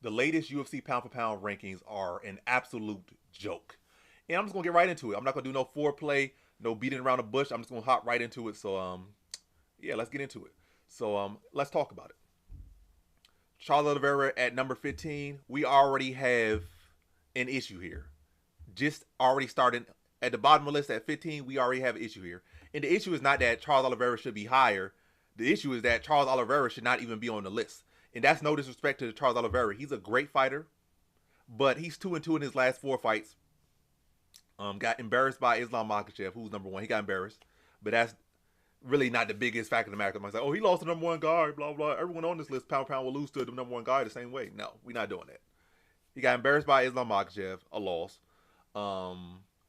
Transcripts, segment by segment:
the latest UFC pound for pound rankings are an absolute joke. And I'm just gonna get right into it. I'm not gonna do no foreplay, no beating around the bush. I'm just gonna hop right into it. So yeah, let's get into it. So let's talk about it. Charles Oliveira at number 15. We already have an issue here. Just already starting at the bottom of the list at 15, we already have an issue here. And the issue is not that Charles Oliveira should be higher. The issue is that Charles Oliveira should not even be on the list. And that's no disrespect to Charles Oliveira. He's a great fighter, but he's 2-2 in his last 4 fights. Got embarrassed by Islam Makhachev, who's number 1. He got embarrassed, but that's really not the biggest factor in the matter. I'm like, oh, he lost the number 1 guy, blah blah. Everyone on this list, pound for pound, will lose to the number 1 guy the same way. No, we're not doing that. He got embarrassed by Islam Makhachev, a loss.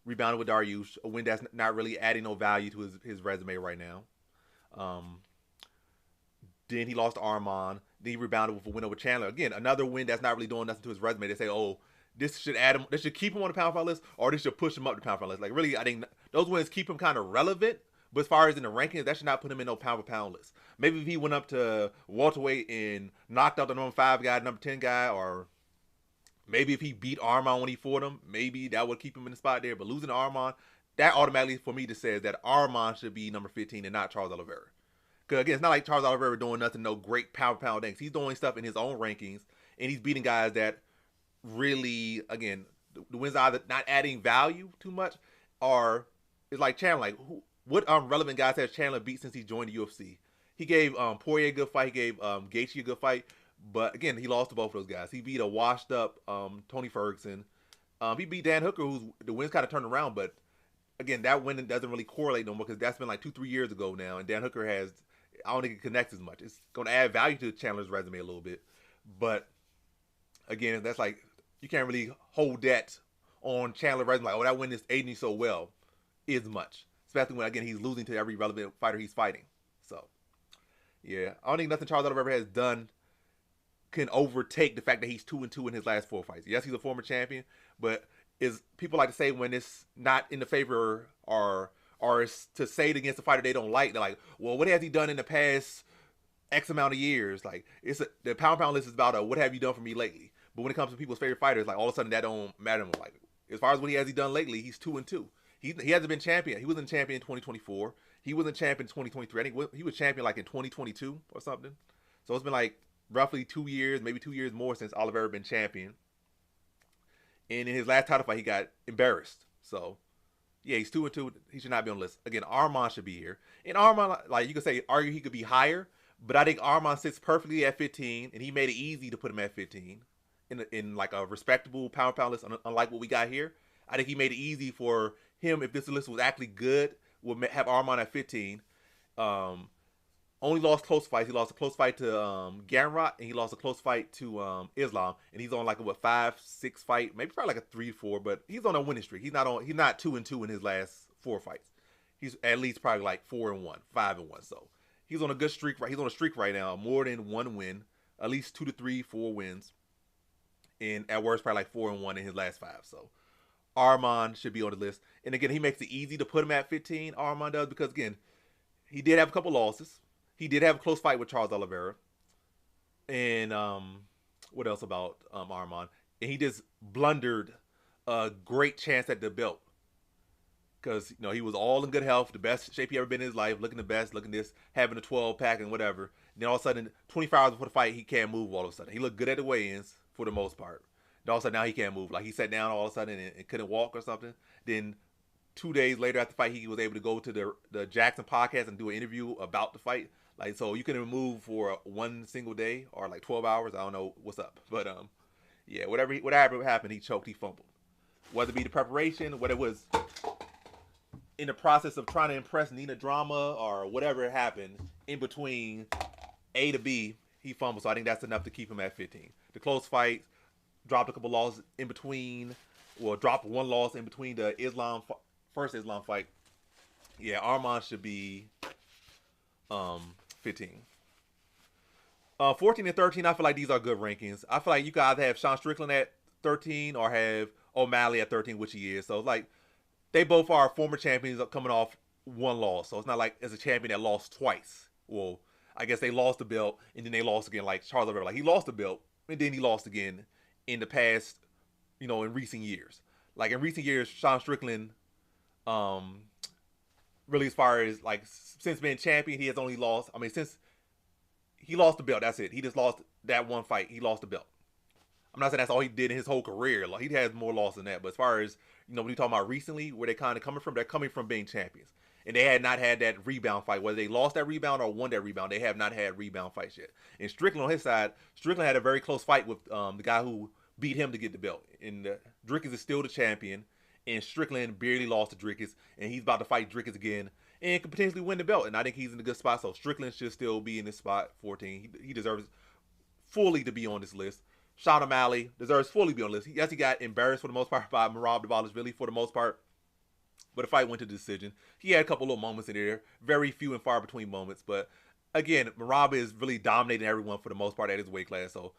Rebounded with Dariush, a win that's not really adding no value to his resume right now. Then he lost to Arman. Then he rebounded with a win over Chandler. Again, another win that's not really doing nothing to his resume. They say, oh, this should add him, this should keep him on the pound for pound list, or this should push him up the pound for pound list. Like, really, I think those wins keep him kind of relevant. But as far as in the rankings, that should not put him in no pound for pound list. Maybe if he went up to welterweight and knocked out the number 5 guy, number 10 guy, or maybe if he beat Arman when he fought him, maybe that would keep him in the spot there. But losing to Arman, that automatically for me just says that Arman should be number 15 and not Charles Oliveira. Because again, it's not like Charles Oliveira doing nothing, no great pound for pound things. He's doing stuff in his own rankings, and he's beating guys that really, again, the wins are either not adding value too much, or it's like Chandler. Like, what relevant guys has Chandler beat since he joined the UFC? He gave Poirier a good fight. He gave Gaethje a good fight. But again, he lost to both of those guys. He beat a washed up Tony Ferguson. He beat Dan Hooker, who's the wins kind of turned around. But again, that win doesn't really correlate no more because that's been like 2-3 years ago now. And Dan Hooker has, I don't think it connects as much. It's going to add value to Chandler's resume a little bit. But again, that's like, you can't really hold that on Chandler's resume. Like, oh, that win is aiding you so well. Is much. Especially when, again, he's losing to every relevant fighter he's fighting. So, yeah. I don't think nothing Charles Oliveira has done can overtake the fact that he's 2-2 in his last 4 fights. Yes, he's a former champion, but is people like to say when it's not in the favor or to say it against a fighter they don't like, they're like, well, what has he done in the past X amount of years? Like, the pound list is about what have you done for me lately? But when it comes to people's favorite fighters, like all of a sudden that don't matter anymore. Like, as far as what he done lately, he's 2-2. He hasn't been champion. He wasn't champion in 2024. He wasn't champion in 2023. I think he was champion like in 2022 or something. So it's been like roughly 2 years, maybe 2 years more since Oliveira been champion. And in his last title fight, he got embarrassed. So, yeah, he's 2-2. He should not be on the list. Again, Arman should be here. And Arman, like you could say, argue he could be higher, but I think Arman sits perfectly at 15, and he made it easy to put him at 15 in like a respectable pound for pound list, unlike what we got here. I think he made it easy for him, if this list was actually good, would have Arman at 15. Only lost close fights. He lost a close fight to Gamrot, and he lost a close fight to Islam. And he's on like a 5-6 fight, maybe probably like a 3-4, but he's on a winning streak. He's not 2-2 in his last 4 fights. He's at least probably like 4-1, 5-1. So he's on a good streak. He's on a streak right now, more than 1 win, at least 2 to 3, 4 wins, and at worst probably like 4-1 in his last 5. So Arman should be on the list. And again, he makes it easy to put him at 15. Arman does, because again, he did have a couple losses. He did have a close fight with Charles Oliveira. And what else about Arman? And he just blundered a great chance at the belt. Because, he was all in good health, the best shape he ever been in his life, looking the best, looking this, having a 12-pack and whatever. And then all of a sudden, 24 hours before the fight, he can't move all of a sudden. He looked good at the weigh-ins for the most part. And all of a sudden, now he can't move. Like, he sat down all of a sudden and couldn't walk or something. Then 2 days later after the fight, he was able to go to the Jackson podcast and do an interview about the fight. Like, so you couldn't move for 1 single day or like 12 hours. I don't know what's up. But, yeah, whatever happened, he choked, he fumbled. Whether it be the preparation, whether it was in the process of trying to impress Nina Drama or whatever happened in between A to B, he fumbled. So I think that's enough to keep him at 15. The close fight, dropped a couple losses in between, or dropped 1 loss in between the first Islam fight. Yeah, Arman should be 15. 14 and 13, I feel like these are good rankings. I feel like you could either have Sean Strickland at 13 or have O'Malley at 13, which he is. So it's like they both are former champions coming off 1 loss. So it's not like as a champion that lost twice. Well, I guess they lost the belt and then they lost again, like Charles Oliveira. Like, he lost the belt and then he lost again in the past, in recent years. Like in recent years, Sean Strickland, um, really as far as like since being champion, he has only lost. I mean, since he lost the belt, that's it. He just lost that one fight. He lost the belt. I'm not saying that's all he did in his whole career. Like, he has more loss than that. But as far as, when you talk about recently, where they kind of coming from, they're coming from being champions. And they had not had that rebound fight. Whether they lost that rebound or won that rebound, they have not had rebound fights yet. And Strickland on his side, Strickland had a very close fight with the guy who beat him to get the belt. And Dricus is still the champion. And Strickland barely lost to Dricus. And he's about to fight Dricus again. And could potentially win the belt. And I think he's in a good spot. So Strickland should still be in this spot, 14. He deserves fully to be on this list. Sean O'Malley deserves fully to be on the list. Yes, he got embarrassed for the most part by Merab Dvalishvili for the most part. But the fight went to decision. He had a couple little moments in there. Very few and far between moments. But again, Merab is really dominating everyone for the most part at his weight class. So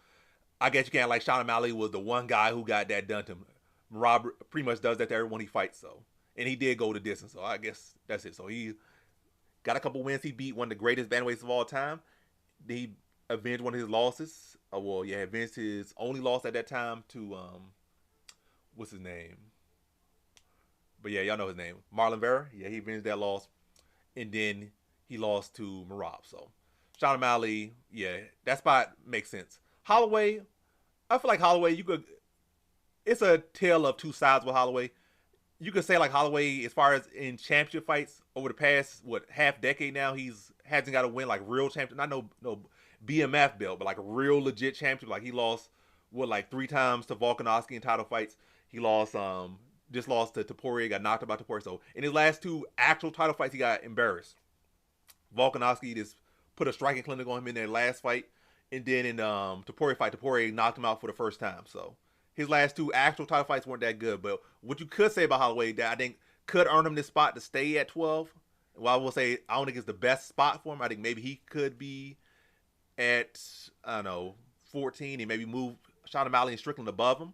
I guess you can't like Sean O'Malley was the one guy who got that done to him. Merab pretty much does that to everyone he fights. So, and he did go the distance. So I guess that's it. So he got a couple wins. He beat one of the greatest bantamweights of all time. He avenged one of his losses. Avenged his only loss at that time to what's his name? But yeah, y'all know his name. Marlon Vera. Yeah, he avenged that loss. And then he lost to Merab. So Sean O'Malley, yeah, that spot makes sense. Holloway, I feel like Holloway, it's a tale of two sides with Holloway. You could say like Holloway, as far as in championship fights over the past half decade now, hasn't got to win like real championship. Not no BMF belt, but like a real legit championship. Like he lost 3 times to Volkanovski in title fights. He lost just lost to Topuria, got knocked out by Topuria. So in his last 2 actual title fights, he got embarrassed. Volkanovski just put a striking clinic on him in their last fight, and then in Topuria fight, Topuria knocked him out for the first time. So his last 2 actual title fights weren't that good. But what you could say about Holloway that I think could earn him this spot to stay at 12. Well, I will say I don't think it's the best spot for him. I think maybe he could be at 14 and maybe move Sean O'Malley and Strickland above him.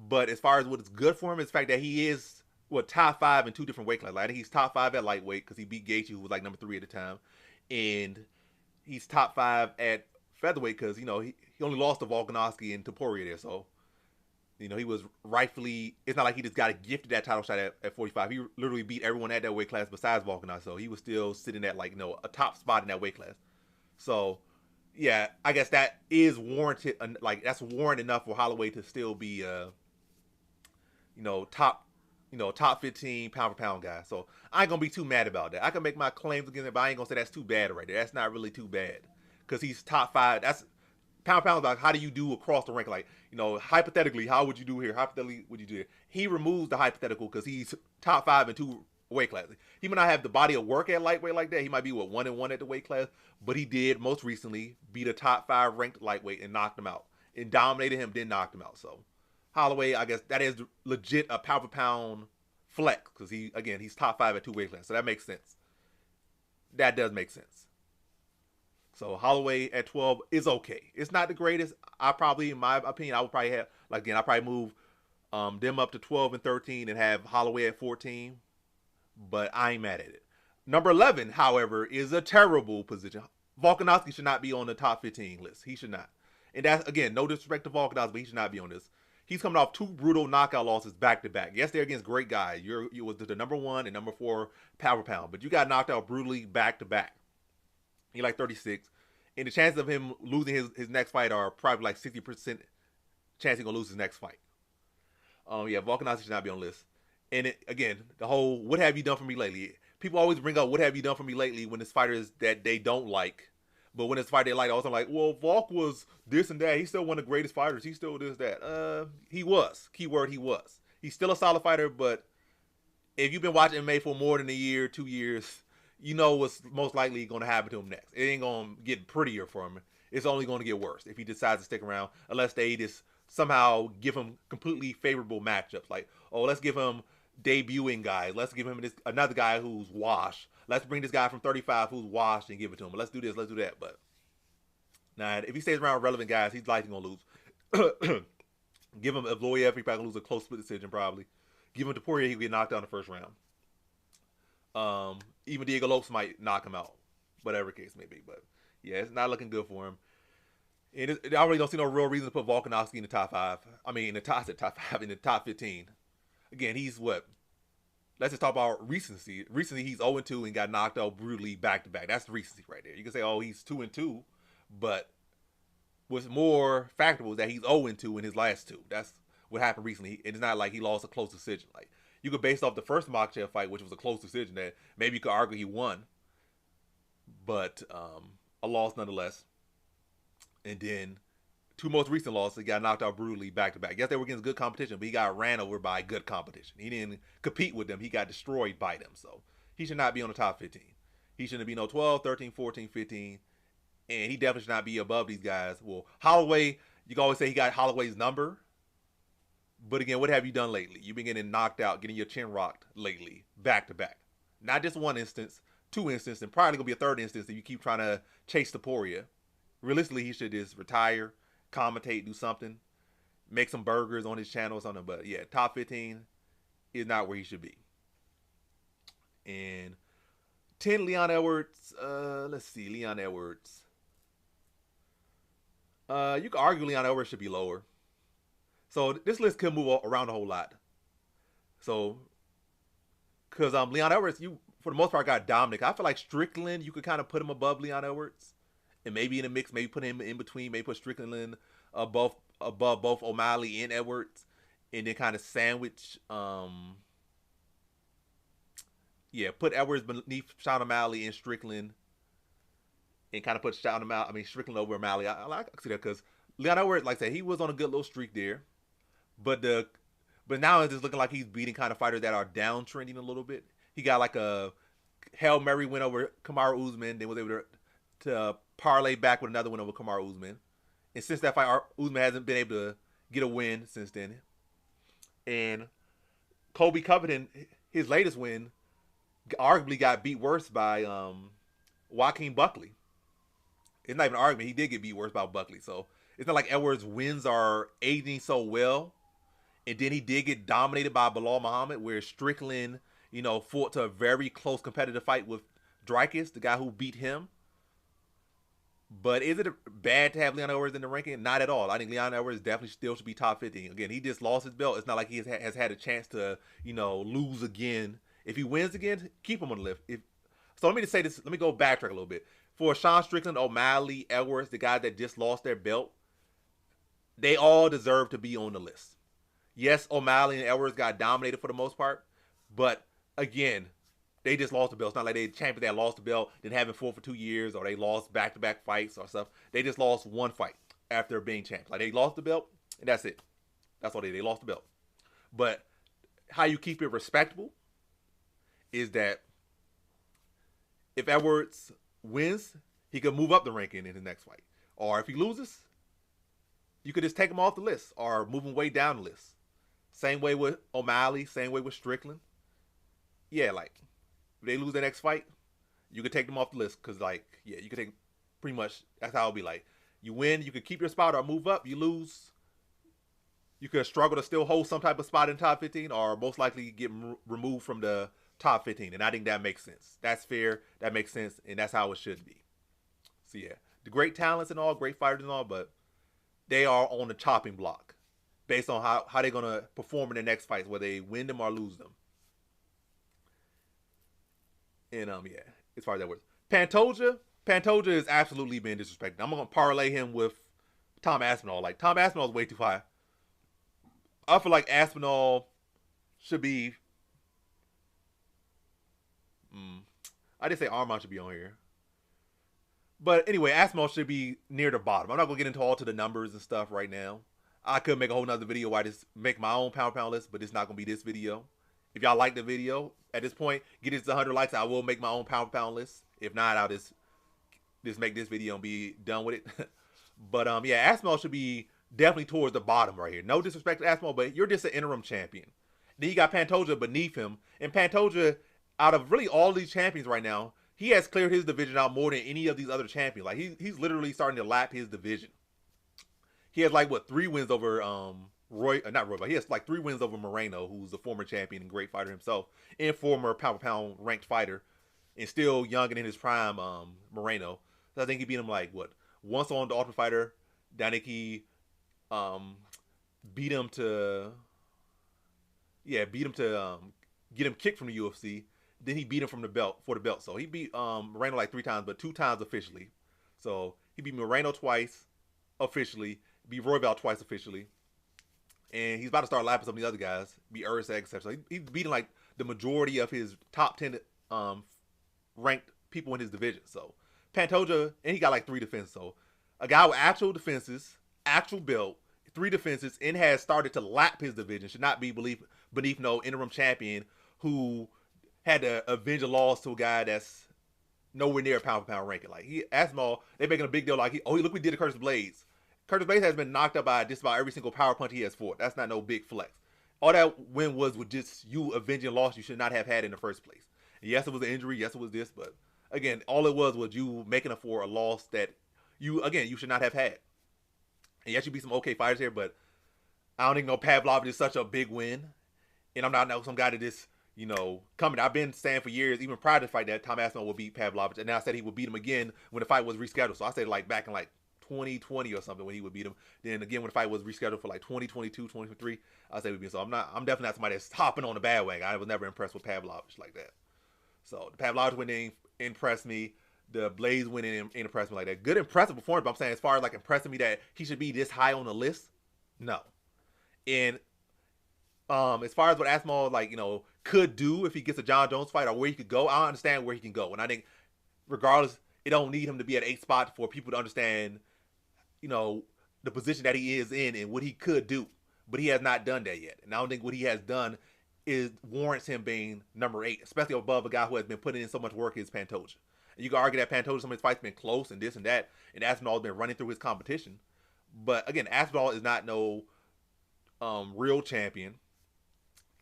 But as far as what is good for him is the fact that he is top 5 in 2 different weight classes. Like, I think he's top 5 at lightweight because he beat Gaethje, who was like number 3 at the time, and he's top 5 at featherweight because he only lost to Volkanovski and Topuria there. So he was rightfully. It's not like he just got gifted that title shot at 45. He literally beat everyone at that weight class besides Volkanovski. So he was still sitting at a top spot in that weight class. So yeah, I guess that is warranted. Like that's warrant enough for Holloway to still be top 15 pound for pound guy. So I ain't gonna be too mad about that. I can make my claims against it, but I ain't gonna say that's too bad right there. That's not really too bad because he's top 5. That's pound for pound. Like how do you do across the rank? Like hypothetically, how would you do here? Hypothetically, would you do it? He removes the hypothetical because he's top 5 in 2 weight classes. He might not have the body of work at lightweight like that. He might be 1-1 at the weight class, but he did most recently beat a top 5 ranked lightweight and knocked him out and dominated him, then knocked him out. So Holloway, I guess that is legit a pound for pound flex because he's top 5 at 2 weight classes. So that makes sense. That does make sense. So Holloway at 12 is okay. It's not the greatest. In my opinion, I would probably have I probably move them up to 12 and 13 and have Holloway at 14. But I ain't mad at it. Number 11, however, is a terrible position. Volkanovski should not be on the top 15 list. He should not. And that's, again, no disrespect to Volkanovski, but he should not be on this. He's coming off 2 brutal knockout losses back to back. Yes, they're against great guys. You was the number 1 and number 4 pound for pound, but you got knocked out brutally back to back. You're like 36. And the chances of him losing his next fight are probably like 60% chance he's going to lose his next fight. Volkanovski should not be on the list. And again, the whole, what have you done for me lately? People always bring up, what have you done for me lately when it's fighters that they don't like. But when it's fighter they like, also like, well, Volk was this and that. He's still one of the greatest fighters. He's still this, that. He was. Keyword, he was. He's still a solid fighter, but if you've been watching MMA for more than a year, 2 years, you know what's most likely going to happen to him next. It ain't going to get prettier for him. It's only going to get worse if he decides to stick around, unless they just somehow give him completely favorable matchups. Like, let's give him debuting guys. Let's give him another guy who's washed. Let's bring this guy from 35 who's washed and give it to him. Let's do this. Let's do that. But if he stays around relevant guys, he's likely going to lose. Give him Evloev, he probably lose a close split decision probably. Give him Topuria, he'll get knocked out in the first round. Even Diego Lopes might knock him out. Whatever case may be. But yeah, it's not looking good for him. And I really don't see no real reason to put Volkanovski in the top five. I mean, in the top, I said top five, in the top 15. Again, he's what? Let's just talk about recency. Recently, he's 0-2 and got knocked out brutally back to back. That's the recency right there. You can say, oh, he's 2-2, but what's more factual is that he's 0-2 in his last two. That's what happened recently. And it's not like he lost a close decision. Like, you could base off the first Makhachev fight, which was a close decision, that maybe you could argue he won, but a loss nonetheless. And then two most recent losses, he got knocked out brutally back to back. Yes, they were against good competition, but he got ran over by good competition. He didn't compete with them. He got destroyed by them. So he should not be on the top 15. He shouldn't be no 12, 13, 14, 15. And he definitely should not be above these guys. Well, Holloway, you can always say he got Holloway's number. But again, what have you done lately? You've been getting knocked out, getting your chin rocked lately, back to back. Not just one instance, two instances, and probably going to be a third instance if you keep trying to chase Taporia. Realistically, he should just retire, commentate, do something, make some burgers on his channel or something. But yeah, top 15 is not where he should be. And 10, Leon Edwards. Let's see, Leon Edwards. You could argue Leon Edwards should be lower. So this list could move around a whole lot. So, because Leon Edwards, you for the most part got Dominic. I feel like Strickland, you could kind of put him above Leon Edwards, and maybe in a mix, maybe put him in between, maybe put Strickland above both O'Malley and Edwards, and then kind of sandwich. Yeah, put Edwards beneath Sean O'Malley and Strickland, and kind of put Strickland over O'Malley. I see that because Leon Edwards, like I said, he was on a good little streak there. But now it's just looking like he's beating kind of fighters that are downtrending a little bit. He got like a Hail Mary win over Kamaru Usman, then was able to parlay back with another win over Kamaru Usman. And since that fight, Usman hasn't been able to get a win since then. And Colby Covington, his latest win, arguably got beat worse by Joaquin Buckley. It's not even an argument. He did get beat worse by Buckley. So it's not like Edwards' wins are aging so well. And then he did get dominated by Bilal Muhammad, where Strickland, fought to a very close competitive fight with Dricus, the guy who beat him. But is it bad to have Leon Edwards in the ranking? Not at all. I think Leon Edwards definitely still should be top 15. Again, he just lost his belt. It's not like he has had a chance to, lose again. If he wins again, keep him on the list. So let me just say this. Let me go backtrack a little bit. For Sean Strickland, O'Malley, Edwards, the guy that just lost their belt, they all deserve to be on the list. Yes, O'Malley and Edwards got dominated for the most part, but again, they just lost the belt. It's not like they champions that lost the belt, then haven't fought for 2 years, or they lost back-to-back fights or stuff. They just lost one fight after being champions. Like, they lost the belt, and that's it. That's all they lost the belt. But how you keep it respectable is that if Edwards wins, he could move up the ranking in his next fight. Or if he loses, you could just take him off the list or move him way down the list. Same way with O'Malley, same way with Strickland. Yeah, like, if they lose their next fight, you could take them off the list. Because, you could take pretty much, that's how it'll be like. You win, you could keep your spot or move up. You lose, you could struggle to still hold some type of spot in the top 15 or most likely get removed from the top 15. And I think that makes sense. That's fair, that makes sense, and that's how it should be. So, yeah, the great talents and all, great fighters and all, but they are on the chopping block based on how they're going to perform in their next fights, whether they win them or lose them. And, as far as that works. Pantoja is absolutely being disrespected. I'm going to parlay him with Tom Aspinall. Like, Tom Aspinall is way too high. I feel like Aspinall should be... I didn't say Armand should be on here. But anyway, Aspinall should be near the bottom. I'm not going to get into all to the numbers and stuff right now. I could make a whole nother video where I just make my own pound list, but it's not going to be this video. If y'all like the video, at this point, get it to 100 likes, I will make my own pound list. If not, I'll just make this video and be done with it. But, Aspinall should be definitely towards the bottom right here. No disrespect to Aspinall, but you're just an interim champion. Then you got Pantoja beneath him. And Pantoja, out of really all these champions right now, he has cleared his division out more than any of these other champions. Like, he's literally starting to lap his division. He has, 3 wins over he has 3 wins over Moreno, who's a former champion and great fighter himself, and former pound-for-pound ranked fighter, and still young and in his prime, Moreno. So I think he beat him, once on The Ultimate Fighter, Then I think he um, beat him to beat him to get him kicked from the UFC. Then he beat him from the belt for the belt. So he beat Moreno like 3 times, but 2 times officially. So he beat Moreno twice officially, beat Royval twice officially, and he's about to start lapping some of the other guys, beat Urseg, etc. So he's beating like the majority of his top 10 ranked people in his division. So Pantoja, and he got like 3 defenses. So a guy with actual defenses, actual belt, 3 defenses, and has started to lap his division should not be beneath no interim champion who had to avenge a loss to a guy that's nowhere near pound for pound ranking. Like Aspinall, they making a big deal. Like look, we did to Curtis Blades. Curtis Blades has been knocked up by just about every single power punch he has fought. That's not no big flex. All that win was with just you avenging a loss you should not have had in the first place. And yes, it was an injury. Yes, it was this, but again, all it was you making up for a loss that you should not have had. And yes, you beat some okay fighters here, but I don't even know Pavlovich is such a big win. And I'm not some guy to just, coming. I've been saying for years, even prior to the fight, that Tom Aspinall would beat Pavlovich. And now I said he would beat him again when the fight was rescheduled. So I said like back in like 2020 or something when he would beat him. Then again when the fight was rescheduled for like 2022, 2023, I said we'd beat him. So I'm definitely not somebody that's hopping on the bandwagon. I was never impressed with Pavlovich like that. So the Pavlovich win didn't impress me. The Blaze win didn't impress me like that. Good impressive performance, but I'm saying as far as like impressing me that he should be this high on the list, no. And as far as what Aspinall could do if he gets a John Jones fight or where he could go, I understand where he can go. And I think regardless, it don't need him to be at 8 spot for people to understand, the position that he is in and what he could do. But he has not done that yet. And I don't think what he has done warrants him being number 8, especially above a guy who has been putting in so much work as Pantoja. And you can argue that Pantoja, some of his fights been close and this and that, and Aspinall has been running through his competition. But again, Aspinall is not no real champion.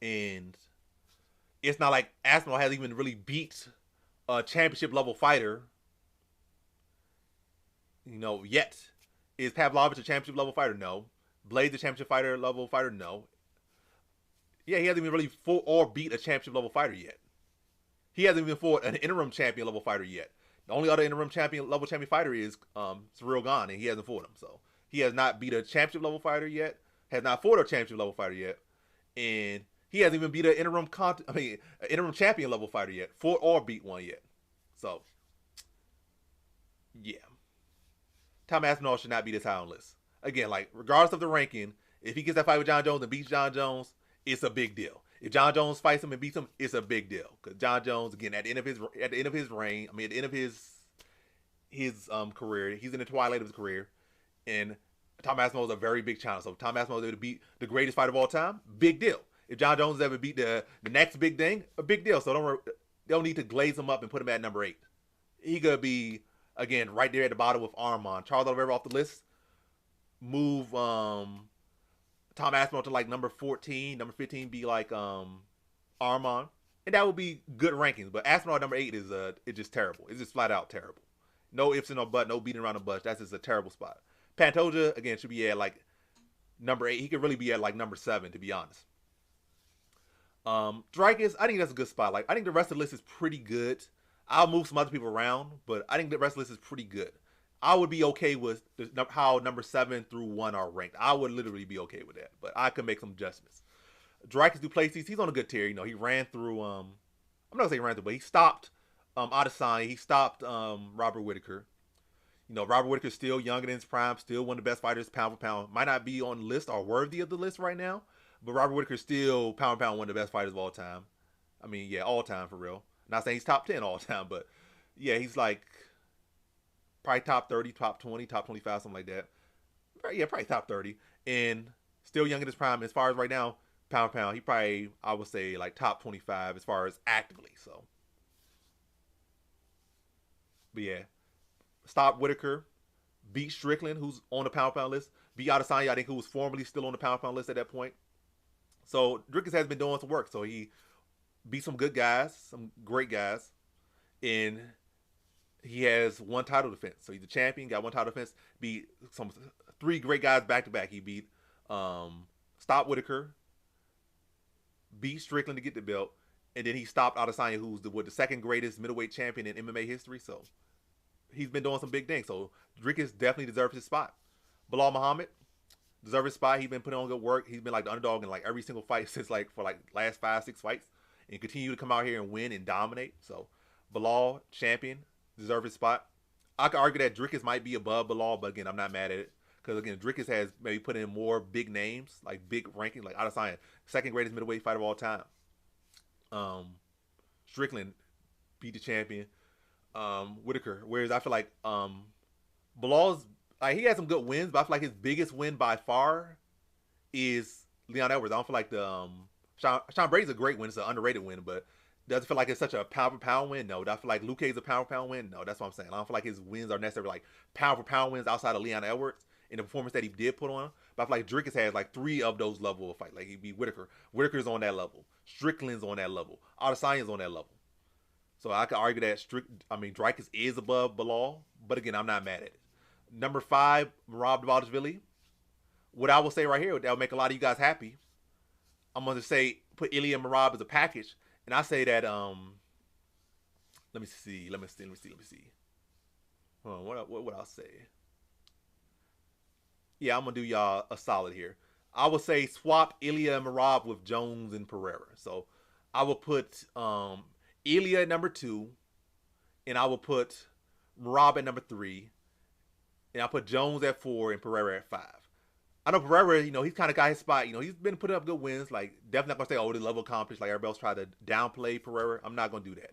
And it's not like Aspinall hasn't even really beat a championship level fighter, yet. Is Pavlovich a championship level fighter? No. Blades a championship level fighter? No. Yeah, he hasn't even really fought or beat a championship level fighter yet. He hasn't even fought an interim champion level fighter yet. The only other interim champion fighter is Cyril Gane, and he hasn't fought him. So he has not beat a championship level fighter yet. Has not fought a championship level fighter yet, and he hasn't even beat an interim champion level fighter yet. Fought or beat one yet. So yeah, Tom Aspinall should not be this high on the list. Again, like regardless of the ranking, if he gets that fight with John Jones and beats John Jones, it's a big deal. If John Jones fights him and beats him, it's a big deal. Because John Jones, again, at the end of his reign, at the end of his career, he's in the twilight of his career, and Tom Aspinall is a very big challenge. So if Tom Aspinall is able to beat the greatest fighter of all time, big deal. If John Jones ever beat the next big thing, a big deal. So don't need to glaze him up and put him at number 8. He could be, again, right there at the bottom with Armand. Charles Oliveira off the list. Move Tom Aspinall to like number 14, number 15 be like Armand, and that would be good rankings. But Aspinall at number 8 is it's just terrible. It's just flat out terrible. No ifs and no buts, no beating around the bush. That's just a terrible spot. Pantoja again should be at like number 8. He could really be at like number 7 to be honest. Dreykus, I think that's a good spot. Like I think the rest of the list is pretty good. I'll move some other people around, but I think the rest of the list is pretty good. I would be okay with how number 7 through 1 are ranked. I would literally be okay with that, but I could make some adjustments. Dreykus Duplessis, he's on a good tier. He ran through. I'm not gonna say he ran through, but he stopped Adesanya. He stopped Robert Whittaker. Robert Whittaker's still young in his prime, still one of the best fighters pound for pound. Might not be on the list or worthy of the list right now, but Robert Whittaker's still pound for pound one of the best fighters of all time. I mean, yeah, all time for real. Not saying he's top 10 all time, but yeah, he's like probably top 30, top 20, top 25, something like that. Yeah, probably top 30. And still young in his prime. As far as right now, pound for pound, he probably, I would say, like top 25 as far as actively. So, but yeah, stop Whittaker, beat Strickland, who's on the pound for pound list, beat Adesanya, I think, who was formerly still on the pound for pound list at that point. So Drickus has been doing some work. So he beat some good guys, some great guys, and he has 1 title defense. So he's a champion, got 1 title defense, beat 3 great guys back to back. He beat Stop Whittaker, beat Strickland to get the belt, and then he stopped Adesanya, who's the second greatest middleweight champion in MMA history. So he's been doing some big things. So Drickus definitely deserves his spot. Bilal Muhammad, deserves his spot. He's been putting on good work. He's been like the underdog in like every single fight since like for like last 5, 6 fights, and continue to come out here and win and dominate. So Bilal, champion, deserves his spot. I could argue that Dricus might be above Bilal, but again, I'm not mad at it. Because again, Dricus has maybe put in more big names, like big rankings, like Adesanya, second greatest middleweight fighter of all time. Strickland beat the champion, Whitaker. Whereas I feel like Bilal's like he had some good wins, but I feel like his biggest win by far is Leon Edwards. I don't feel like the Sean Brady's a great win. It's an underrated win, but doesn't feel like it's such a pound for pound win. No, do I feel like Luque's a pound for pound win? No, that's what I'm saying. I don't feel like his wins are necessarily like pound for pound wins outside of Leon Edwards in the performance that he did put on. But I feel like Dricus has like 3 of those level of fight. Like he beat Whitaker. Whitaker's on that level. Strickland's on that level. Adesanya's on that level. So I could argue that Dricus is above Bilal, but again, I'm not mad at it. Number 5, Merab Dvalishvili. What I will say right here, that will make a lot of you guys happy. I'm going to say put Ilya and Merab as a package, and I say that let me see. Hold on, what I'll say? Yeah, I'm gonna do y'all a solid here. I would say swap Ilya and Merab with Jones and Pereira. So I will put Ilya at number 2, and I will put Merab at number 3, and I'll put Jones at 4 and Pereira at 5. I know Pereira, he's kind of got his spot. He's been putting up good wins. Like, definitely not going to say, oh, the level of competition. Like, everybody else tried to downplay Pereira. I'm not going to do that.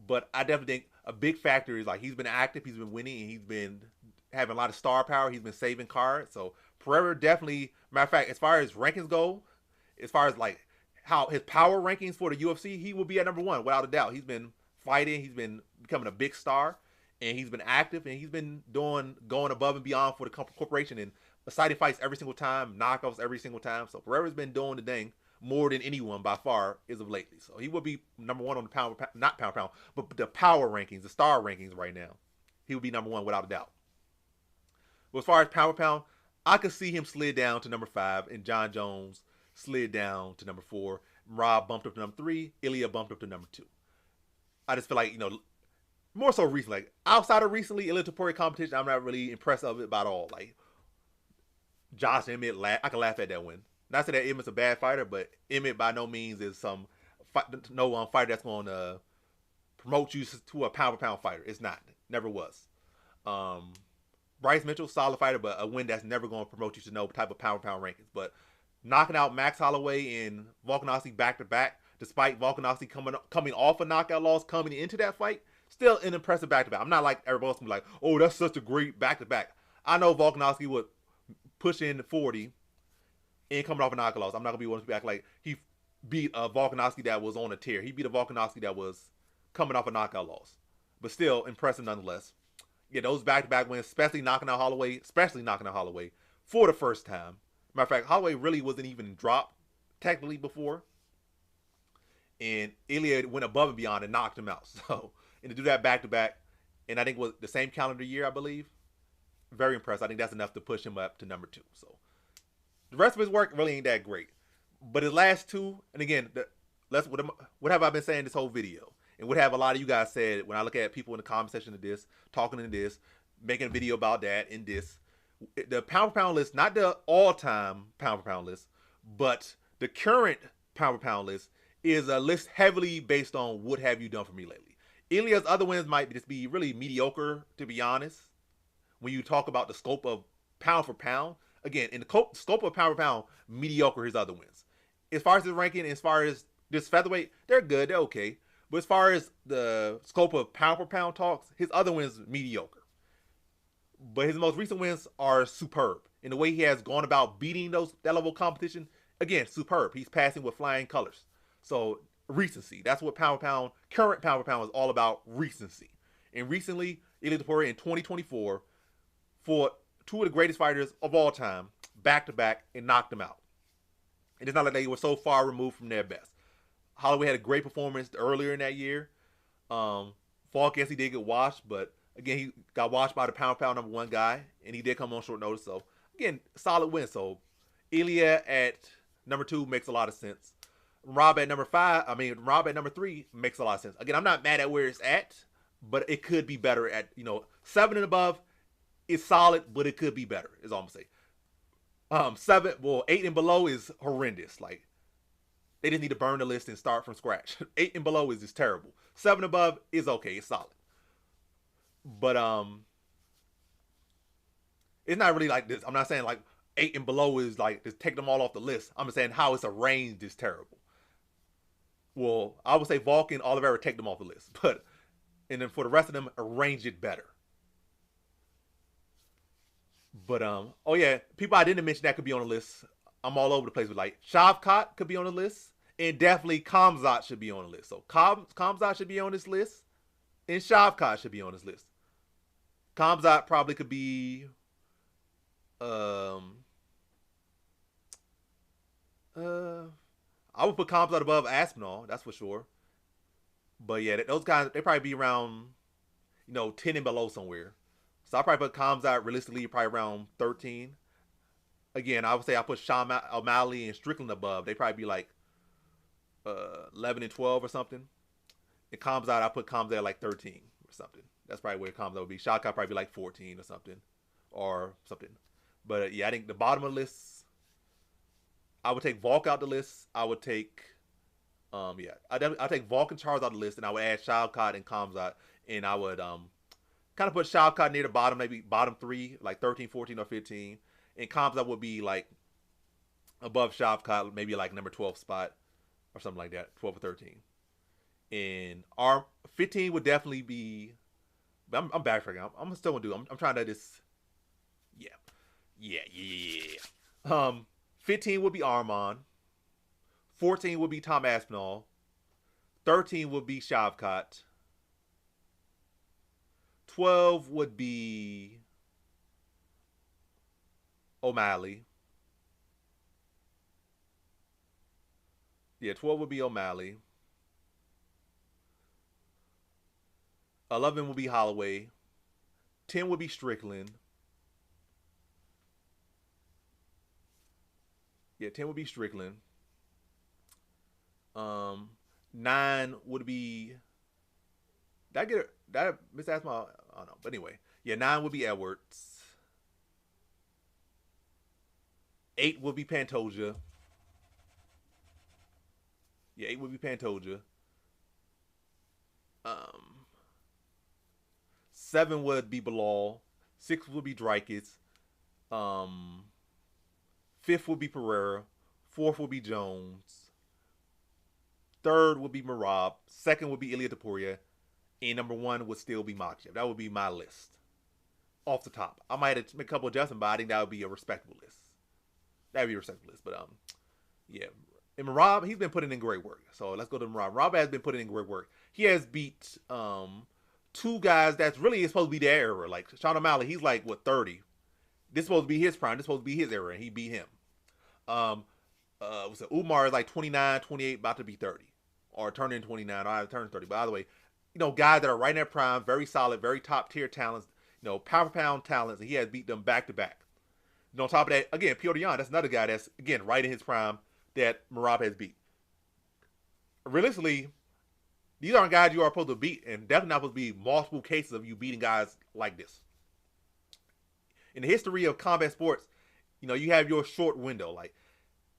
But I definitely think a big factor is, like, he's been active, he's been winning, and he's been having a lot of star power. He's been saving cards. So, Pereira definitely, matter of fact, as far as rankings go, as far as, like, how his power rankings for the UFC, he will be at number 1, without a doubt. He's been fighting. He's been becoming a big star. And he's been active, and he's been going above and beyond for the corporation and exciting fights every single time, knockouts every single time. So Pereira's been doing the thing more than anyone by far as of lately. So he will be number 1 on the not pound, but the power rankings, the star rankings right now. He will be number 1 without a doubt. But as far as pound, I could see him slid down to number 5, and John Jones slid down to number 4. Rob bumped up to number 3. Ilya bumped up to number 2. I just feel like, more so recently. Like, outside of recently, Ilya Topuria competition, I'm not really impressed of it at all. Like, Josh Emmett, I can laugh at that win. Not say that Emmett's a bad fighter, but Emmett by no means is some fighter that's going to promote you to a pound-for-pound fighter. It's not. Never was. Bryce Mitchell, solid fighter, but a win that's never going to promote you to no type of pound-for-pound rankings. But knocking out Max Holloway and Volkanovski back-to-back, despite Volkanovski coming off a knockout loss, coming into that fight, still an impressive back-to-back. I'm not like everybody else can be like, oh, that's such a great back-to-back. I know Volkanovski would push in 40 and coming off a knockout loss. I'm not going to be one to be act like he beat a Volkanovski that was on a tear. He beat a Volkanovski that was coming off a knockout loss. But still impressive nonetheless. Yeah, those back-to-back wins, especially knocking out Holloway for the first time. Matter of fact, Holloway really wasn't even dropped technically before. And Ilya went above and beyond and knocked him out. So, and to do that back-to-back, and I think it was the same calendar year, I believe. Very impressed. I think that's enough to push him up to number 2. So, the rest of his work really ain't that great. But his last 2, and again, what have I been saying this whole video? And what have a lot of you guys said when I look at people in the comment section of this, talking in this, making a video about that and this. The pound-for-pound list, not the all-time pound-for-pound list, but the current pound-for-pound list is a list heavily based on what have you done for me lately. Ilya's other wins might just be really mediocre, to be honest. When you talk about the scope of pound for pound, again, in the scope of pound for pound, mediocre his other wins. As far as his ranking, as far as this featherweight, they're good, they're okay. But as far as the scope of pound for pound talks, his other wins mediocre. But his most recent wins are superb. In the way he has gone about beating that level of competition, again, superb. He's passing with flying colors. So recency, that's what pound for pound, current pound for pound is all about, recency. And recently, Ilya Topuria in 2024 fought 2 of the greatest fighters of all time, back-to-back, and knocked them out. And it's not like they were so far removed from their best. Holloway had a great performance earlier in that year. Falk, yes, he did get washed, but again, he got washed by the pound-for-pound number 1 guy, and he did come on short notice. So, again, solid win. So, Ilya at number 2 makes a lot of sense. Rob at number 3 makes a lot of sense. Again, I'm not mad at where it's at, but it could be better at, 7 and above. It's solid, but it could be better. Is all I'm gonna say. 7, well, 8 and below is horrendous. Like they just need to burn the list and start from scratch. 8 and below is just terrible. 7 above is okay. It's solid. But it's not really like this. I'm not saying like 8 and below is like just take them all off the list. I'm just saying how it's arranged is terrible. Well, I would say Vulcan, Oliveira, take them off the list. But and then for the rest of them, arrange it better. But oh yeah, people I didn't mention that could be on the list. I'm all over the place with like Shavkat could be on the list, and definitely Kamzat should be on the list. So Kamzat should be on this list, and Shavkat should be on this list. Kamzat probably could be um I would put Kamzat above Aspinall, that's for sure. But yeah, those guys they probably be around 10 and below somewhere. So I probably put Kamzat realistically probably around 13. Again, I would say I put Sean O'Malley and Strickland above. They probably be like 11 and 12 or something. And Kamzat, I put Kamzat at like 13 or something. That's probably where Kamzat would be. Shaka probably be like 14 or something. Or something. But yeah, I think the bottom of the list, I would take Volk out the list. I would take, I'll take Volk and Charles out the list, and I would add Shavkat and Kamzat. And I would kind of put Shavkat near the bottom, maybe bottom 3, like 13, 14, or 15. And Kamzat would be like above Shavkat, maybe like number 12 spot or something like that, 12 or 13. And our 15 would definitely be. I'm backtracking. I'm still gonna do. I'm trying to just. Yeah. 15 would be Arman. 14 would be Tom Aspinall. 13 would be Shavkat. 12 would be O'Malley. Yeah, 12 would be O'Malley. 11 would be Holloway. 10 would be Strickland. Yeah, 10 would be Strickland. 9 would be. Did I get it? Did I miss ask my? I don't know. But anyway, yeah, 9 would be Edwards. 8 would be Pantoja. Yeah, 8 would be Pantoja. 7 would be Bilal. 6 would be Dreykus. 5th would be Pereira. 4th would be Jones. 3rd would be Merab. 2nd would be Ilya Taporia. And number 1 would still be Makhachev. That would be my list. Off the top. I might have made a couple adjustments, but I think that would be a respectable list. That would be a respectable list. But yeah. And Merab, he's been putting in great work. So let's go to Merab. Merab has been putting in great work. He has beat 2 guys that's really supposed to be their era. Like Sean O'Malley, he's like, 30? This is supposed to be his prime. This is supposed to be his era, and he beat him. Umar is like 29, 28, about to be 30. Or turning 29, or I turn 30. But either way, guys that are right in their prime, very solid, very top tier talents, pound for pound talents, and he has beat them back to back. On top of that, again, Piotr Jan, that's another guy that's, again, right in his prime that Merab has beat. Realistically, these aren't guys you are supposed to beat, and definitely not supposed to be multiple cases of you beating guys like this. In the history of combat sports, you have your short window. Like,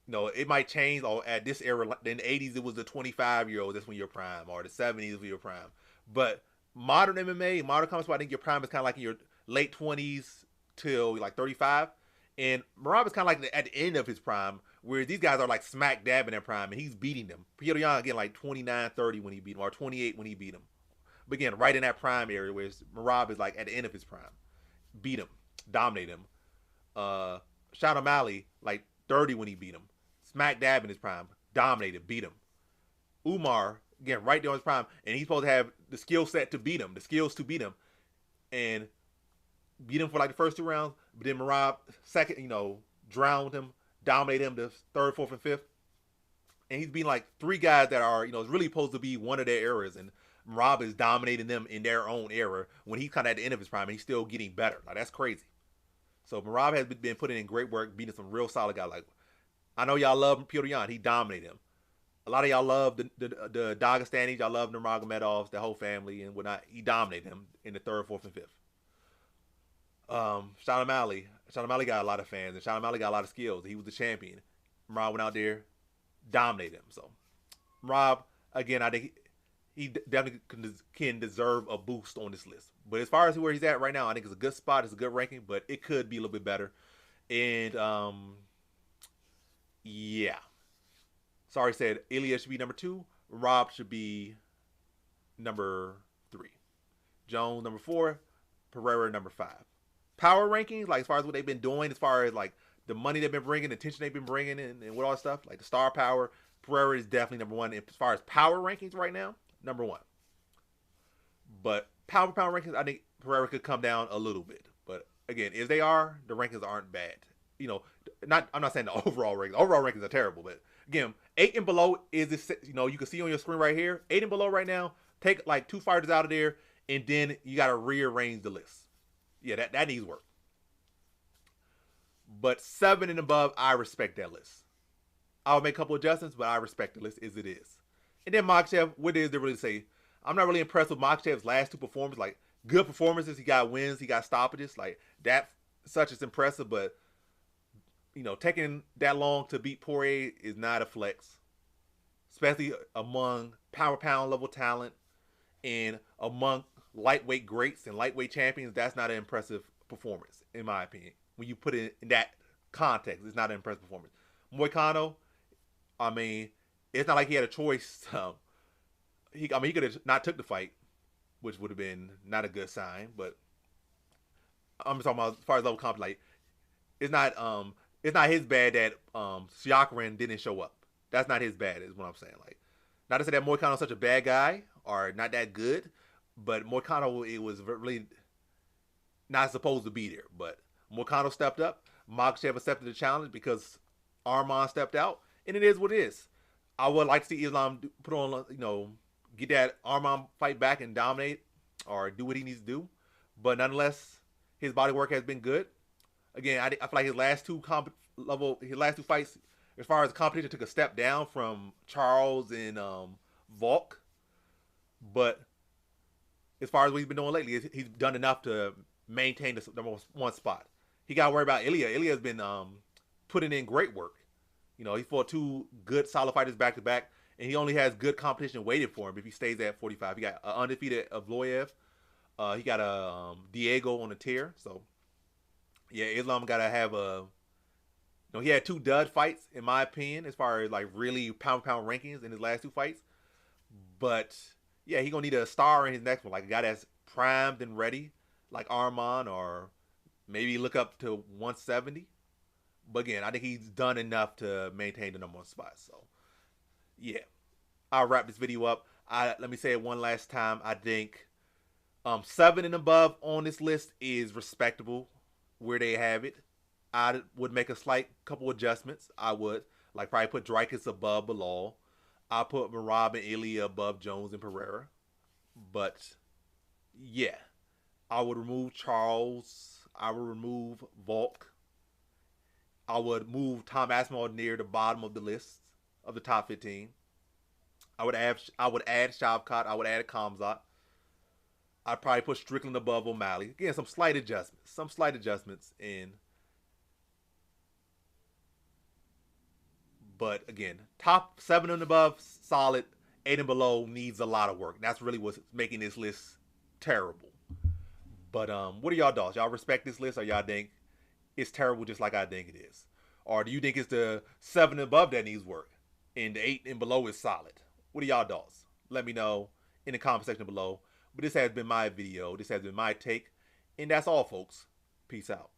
it might change, or at this era, in the 80s, it was the 25-year-old, that's when you're prime, or the 70s was your prime. But modern MMA, modern combat sport, I think your prime is kind of like in your late 20s till like 35. And Merab is kind of like at the end of his prime, whereas these guys are like smack dab in their prime, and he's beating them. Piotr Jan, again, like 29, 30 when he beat him, or 28 when he beat him. But again, right in that prime area, whereas Merab is like at the end of his prime. Beat him. Dominate him. Sean O'Malley, like 30 when he beat him. Smack dab in his prime. Dominated. Beat him. Umar, again, right there on his prime, and he's supposed to have the skill set to beat him, the skills to beat him. And beat him for like the first 2 rounds, but then Merab second, drowned him, dominated him the 3rd, 4th, and 5th. And he's beating like 3 guys that are, it's really supposed to be one of their eras, and Merab is dominating them in their own era when he's kind of at the end of his prime, and he's still getting better. Like, that's crazy. So Merab has been putting in great work, beating some real solid guys. Like, I know y'all love Piotr Jan. He dominated him. A lot of y'all love the Dagestanis. Y'all love Nurmagomedovs, the whole family and whatnot. He dominated him in the 3rd, 4th, and 5th. Sean O'Malley. Sean O'Malley got a lot of fans, and Sean O'Malley got a lot of skills. He was the champion. Merab went out there, dominated him. So Merab, again, I think he definitely can deserve a boost on this list. But as far as where he's at right now, I think it's a good spot. It's a good ranking, but it could be a little bit better. And yeah. Sorry, said Ilya should be number 2. Rob should be number 3. Jones number 4. Pereira number 5. Power rankings, like as far as what they've been doing, as far as like the money they've been bringing, the attention they've been bringing, and what all that stuff, like the star power, Pereira is definitely number 1. As far as power rankings right now, number 1. But power rankings, I think Pereira could come down a little bit. But again, if they are, the rankings aren't bad. You know, I'm not saying the overall rankings. Overall rankings are terrible, but again, 8 and below is this. You know, you can see on your screen right here, 8 and below right now. Take like 2 fighters out of there, and then you got to rearrange the list. Yeah, that needs work. But 7 and above, I respect that list. I'll make a couple adjustments, but I respect the list as it is. And then Makhachev, what is there really to say? I'm not really impressed with Makhachev's last 2 performances. Like, good performances. He got wins. He got stoppages. Like, that such is impressive. But, you know, taking that long to beat Poirier is not a flex. Especially among pound level talent. And among lightweight greats and lightweight champions, that's not an impressive performance, in my opinion. When you put it in that context, it's not an impressive performance. Moicano, I mean, it's not like he had a choice. He could have not took the fight, which would have been not a good sign. But I'm just talking about as far as level comp, like it's not his bad that Siakarin didn't show up. That's not his bad, is what I'm saying. Like, not to say that Moicano's such a bad guy or not that good, but Moicano, it was really not supposed to be there. But Moicano stepped up. Makhachev accepted the challenge because Arman stepped out, and it is what it is. I would like to see Islam put on, you know, get that Arman fight back and dominate or do what he needs to do. But nonetheless, his body work has been good. Again, I feel like his last two fights, as far as competition, took a step down from Charles and Volk. But as far as what he's been doing lately, he's done enough to maintain the number 1 spot. He got to worry about Ilya. Ilya's been putting in great work. You know, he fought 2 good, solid fighters back to back, and he only has good competition waiting for him if he stays at 45. He got an undefeated Avloyev. He got a Diego on the tier. So, yeah, Islam got to have a. You know, he had 2 dud fights, in my opinion, as far as like really pound rankings in his last 2 fights. But yeah, he gonna need a star in his next one, like a guy that's primed and ready, like Arman, or maybe look up to 170. But again, I think he's done enough to maintain the number 1 spot. So yeah, I'll wrap this video up. Let me say it one last time. I think 7 and above on this list is respectable where they have it. I would make a slight couple adjustments. I would like probably put Dreykus above Bilal. I'll put Merab and Ilya above Jones and Pereira. But yeah, I would remove Charles. I would remove Volk. I would move Tom Aspinall near the bottom of the list of the top 15. I would add Shavkat. I would add Khamzat. I'd probably put Strickland above O'Malley. Again, some slight adjustments in. But again, top 7 and above, solid. 8 and below needs a lot of work. That's really what's making this list terrible. But what are y'all thoughts? Y'all respect this list, or y'all think it's terrible just like I think it is? Or do you think it's the 7 and above that needs work and the 8 and below is solid? What are y'all thoughts? Let me know in the comment section below. But this has been my video. This has been my take. And that's all, folks. Peace out.